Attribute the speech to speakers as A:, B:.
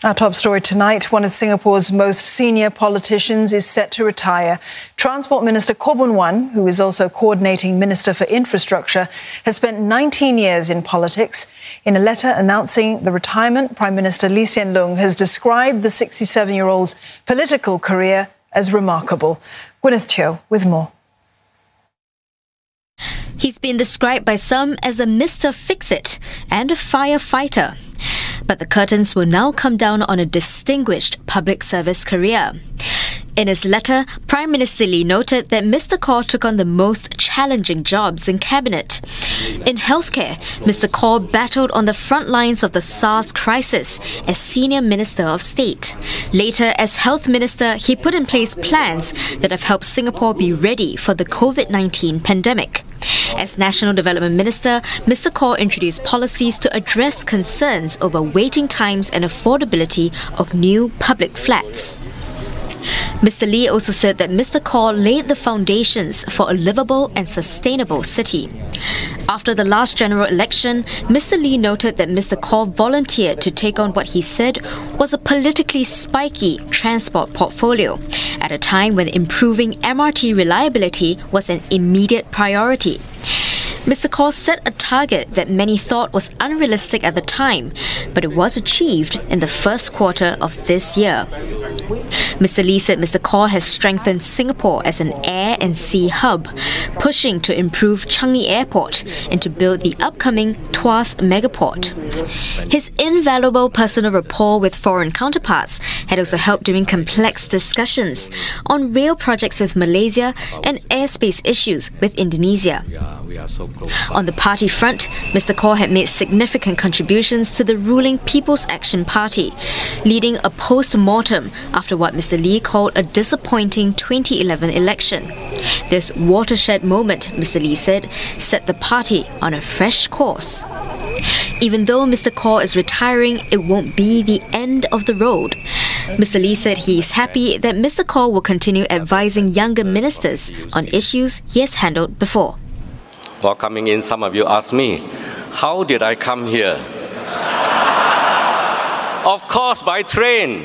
A: Our top story tonight, one of Singapore's most senior politicians is set to retire. Transport Minister Khaw Boon Wan, who is also coordinating Minister for Infrastructure, has spent 19 years in politics. In a letter announcing the retirement, Prime Minister Lee Hsien Loong has described the 67-year-old's political career as remarkable. Gwyneth Teo with more.
B: He's been described by some as a Mr. Fix-It and a firefighter. But the curtains will now come down on a distinguished public service career. In his letter, Prime Minister Lee noted that Mr. Khaw took on the most challenging jobs in cabinet. In healthcare, Mr. Khaw battled on the front lines of the SARS crisis as Senior Minister of State. Later, as Health Minister, he put in place plans that have helped Singapore be ready for the COVID-19 pandemic. As National Development Minister, Mr. Khaw introduced policies to address concerns over waiting times and affordability of new public flats. Mr. Lee also said that Mr. Khaw laid the foundations for a livable and sustainable city. After the last general election, Mr. Lee noted that Mr. Khaw volunteered to take on what he said was a politically spiky transport portfolio at a time when improving MRT reliability was an immediate priority. Mr. Khaw set a target that many thought was unrealistic at the time, but it was achieved in the first quarter of this year. Mr. Lee said Mr. Khaw has strengthened Singapore as an air and sea hub, pushing to improve Changi Airport and to build the upcoming Tuas megaport. His invaluable personal rapport with foreign counterparts had also helped during complex discussions on rail projects with Malaysia and airspace issues with Indonesia. On the party front, Mr. Khaw had made significant contributions to the ruling People's Action Party, leading a post-mortem after what Mr. Lee called a disappointing 2011 election. This watershed moment, Mr. Lee said, set the party on a fresh course. Even though Mr. Khaw is retiring, it won't be the end of the road. Mr. Lee said he is happy that Mr. Khaw will continue advising younger ministers on issues he has handled before.
C: While coming in, some of you asked me, how did I come here? Of course, by train.